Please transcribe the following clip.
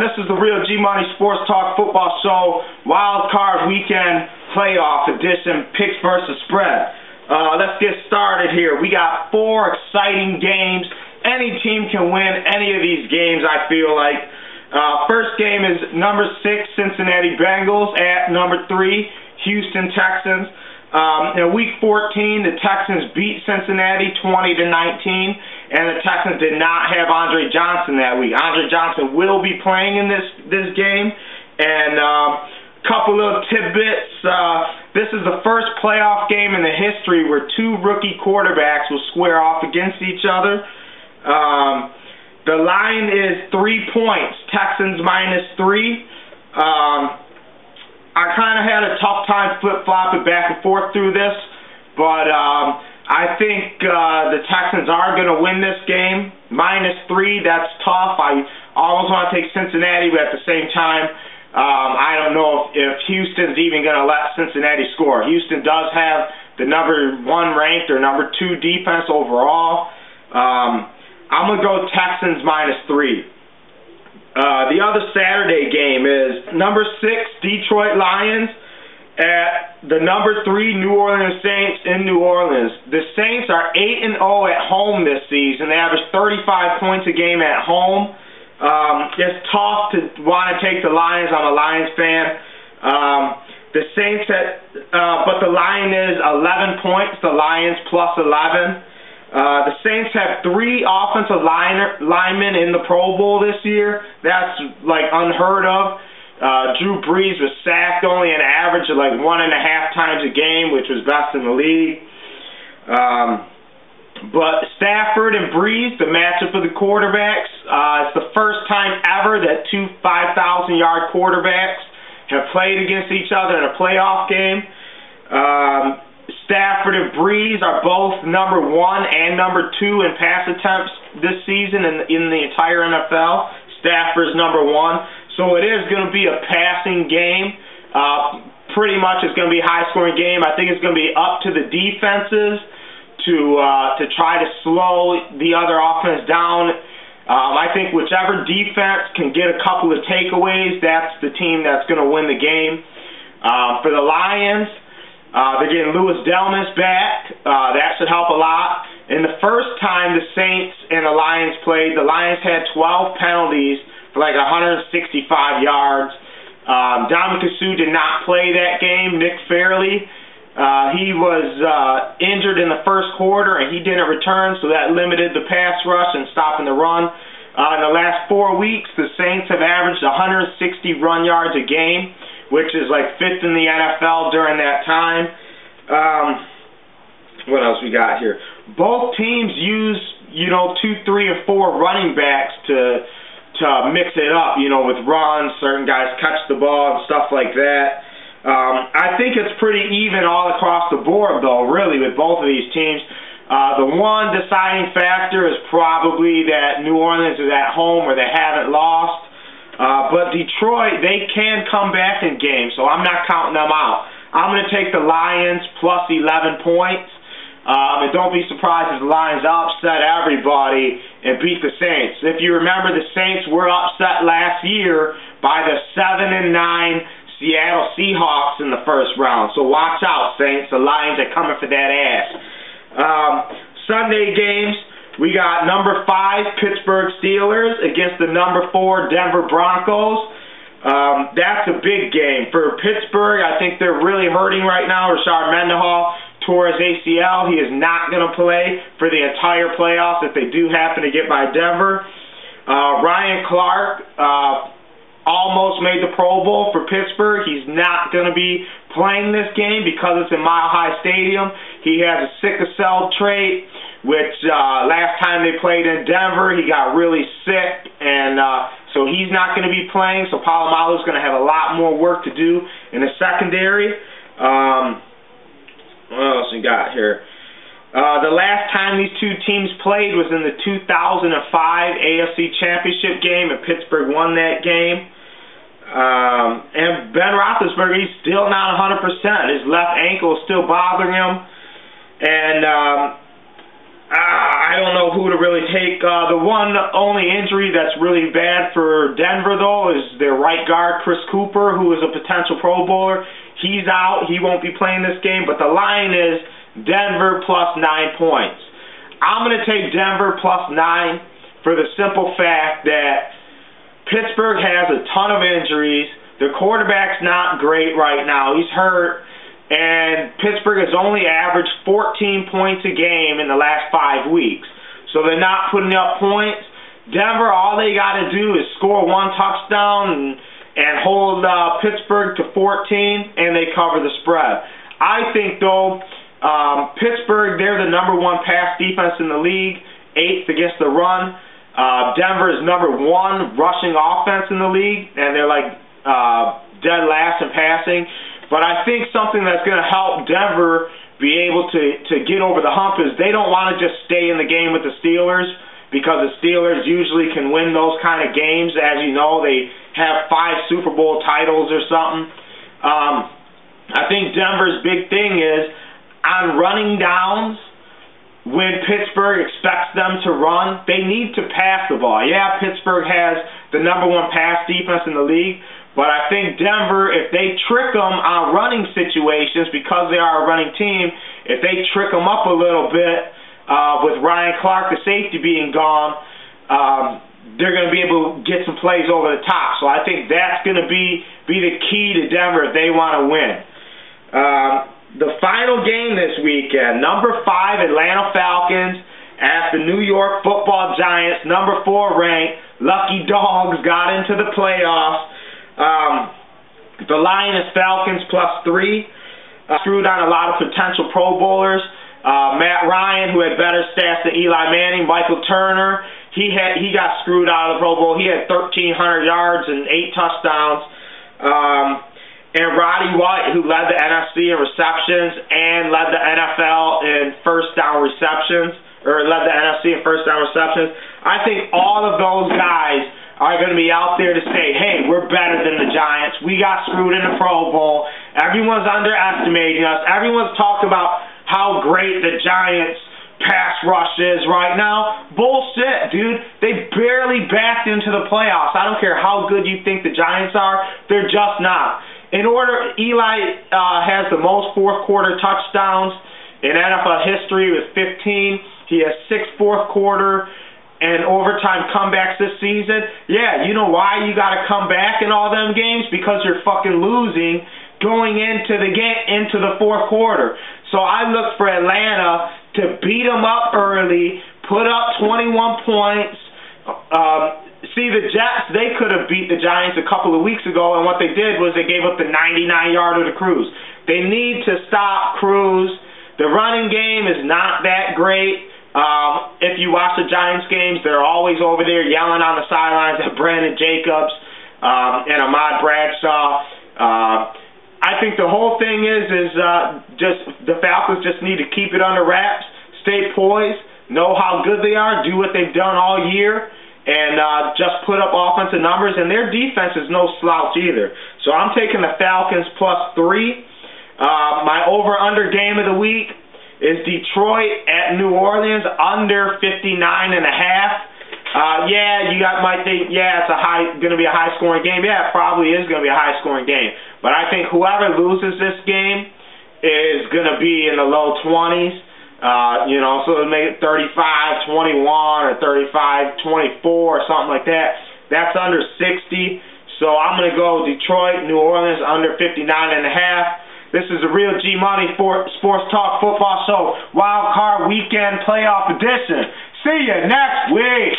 This is the Real G Money Sports Talk Football Show, Wildcard Weekend Playoff Edition, picks versus spread. Let's get started here. We got 4 exciting games. Any team can win any of these games, I feel like. First game is number 6, Cincinnati Bengals at number 3, Houston Texans. In Week 14, the Texans beat Cincinnati 20-19, and the Texans did not have Andre Johnson that week. Andre Johnson will be playing in this game, and couple little tidbits. This is the first playoff game in the history where 2 rookie quarterbacks will square off against each other. The line is 3 points, Texans -3. I kind of had a tough time flip-flopping back and forth through this, but I think the Texans are going to win this game. -3, that's tough. I almost want to take Cincinnati, but at the same time, I don't know if Houston's even going to let Cincinnati score. Houston does have the number 1 ranked or number 2 defense overall. I'm going to go Texans -3. The other Saturday game is number 6, Detroit Lions at the number 3, New Orleans Saints in New Orleans. The Saints are 8-0 at home this season. They average 35 points a game at home. It's tough to want to take the Lions. I'm a Lions fan. The Saints, but the line is 11 points. The Lions +11. The Saints have 3 offensive linemen in the Pro Bowl this year. That's like unheard of. Drew Brees was sacked only an average of like 1.5 times a game, which was best in the league. But Stafford and Brees, the matchup of the quarterbacks, it's the first time ever that 2 5,000-yard quarterbacks have played against each other in a playoff game. Stafford and Brees are both number 1 and number 2 in pass attempts this season in the entire NFL. Stafford's number 1. So it is going to be a passing game. Pretty much it's going to be a high-scoring game. I think it's going to be up to the defenses to try to slow the other offense down. I think whichever defense can get a couple of takeaways, that's the team that's going to win the game. For the Lions, they're getting Louis Delmas back. That should help a lot. And the first time the Saints and the Lions played, the Lions had 12 penalties for like 165 yards. Dominic Sue did not play that game. Nick Fairley, he was injured in the first quarter, and he didn't return, so that limited the pass rush and stopping the run. In the last 4 weeks, the Saints have averaged 160 run yards a game, which is like 5th in the NFL during that time. What else we got here? Both teams use, 2, 3, and 4 running backs to mix it up, with runs. Certain guys catch the ball and stuff like that. I think it's pretty even all across the board, though, really, with both of these teams. The one deciding factor is probably that New Orleans is at home where they haven't lost. But Detroit, they can come back in games, so I'm not counting them out. I'm going to take the Lions +11 points. And don't be surprised if the Lions upset everybody and beat the Saints. If you remember, the Saints were upset last year by the 7-9 Seattle Seahawks in the first round. So watch out, Saints. The Lions are coming for that ass. Sunday games. We got number 5, Pittsburgh Steelers against the number 4, Denver Broncos. That's a big game. For Pittsburgh, I think they're really hurting right now. Rashard Mendenhall tore his ACL. He is not going to play for the entire playoffs if they do happen to get by Denver. Ryan Clark almost made the Pro Bowl for Pittsburgh. He's not going to be playing this game because it's in Mile High Stadium. He has a sickle cell trait, which last time they played in Denver, he got really sick, and so he's not going to be playing. So Polamalu's going to have a lot more work to do in the secondary. What else we got here? The last time these 2 teams played was in the 2005 AFC Championship game, and Pittsburgh won that game. And Ben Roethlisberger, he's still not 100%. His left ankle is still bothering him. And I I don't know who to really take. The one only injury that's really bad for Denver, though, is their right guard, Chris Cooper, who is a potential Pro Bowler. He's out. He won't be playing this game, but the line is Denver plus 9 points. I'm going to take Denver plus 9 for the simple fact that Pittsburgh has a ton of injuries. Their quarterback's not great right now. He's hurt. And Pittsburgh has only averaged 14 points a game in the last 5 weeks. So they're not putting up points. Denver, all they got to do is score 1 touchdown and hold Pittsburgh to 14, and they cover the spread. I think, though, Pittsburgh, they're the #1 pass defense in the league, 8th against the run. Denver is #1 rushing offense in the league, and they're like dead last in passing. But I think something that's going to help Denver be able to get over the hump is they don't want to just stay in the game with the Steelers, because the Steelers usually can win those kind of games. As you know, they have 5 Super Bowl titles or something. I think Denver's big thing is on running downs. When Pittsburgh expects them to run, they need to pass the ball. Yeah, Pittsburgh has the #1 pass defense in the league, but I think Denver, if they trick them on running situations, because they are a running team, if they trick them up a little bit with Ryan Clark, the safety, being gone, they're going to be able to get some plays over the top. So I think that's going to be the key to Denver if they want to win. The final game this weekend, #5 Atlanta Falcons at the New York Football Giants, #4 ranked. Lucky Dogs got into the playoffs. The line is Falcons plus 3. Screwed on a lot of potential Pro Bowlers. Matt Ryan, who had better stats than Eli Manning. Michael Turner, he got screwed out of the Pro Bowl. He had 1,300 yards and 8 touchdowns. And Roddy White, who led the NFC in receptions and led the NFL in first down receptions, or led the NFC in first down receptions. I think all of those guys are going to be out there to say, hey, we're better than the Giants. We got screwed in the Pro Bowl. Everyone's underestimating us. Everyone's talking about how great the Giants pass rush is right now. Bullshit, dude. They barely backed into the playoffs. I don't care how good you think the Giants are. They're just not. Eli has the most fourth-quarter touchdowns in NFL history with 15. He has 6 fourth-quarter and overtime comebacks this season. Yeah, you know why you got to come back in all them games? Because you're fucking losing going into the fourth quarter. So I look for Atlanta to beat them up early, put up 21 points. See, the Jets, they could have beat the Giants a couple of weeks ago, and what they did was they gave up the 99-yarder to Cruz. They need to stop Cruz. The running game is not that great. If you watch the Giants games, they're always over there yelling on the sidelines at Brandon Jacobs and Ahmad Bradshaw. I think the whole thing is just the Falcons just need to keep it under wraps, stay poised, know how good they are, do what they've done all year, and just put up offensive numbers. And their defense is no slouch either. So I'm taking the Falcons plus 3. My over-under game of the week is Detroit at New Orleans, under 59.5. Yeah, you might think, yeah, it's going to be a high-scoring game. Yeah, it probably is going to be a high-scoring game. But I think whoever loses this game is going to be in the low 20s. So it'll make it 35-21 or 35-24 or something like that. That's under 60. So I'm going to go Detroit, New Orleans, under 59.5. This is a Real G Money Sports Talk Football Show, Wildcard Weekend Playoff Edition. See you next week.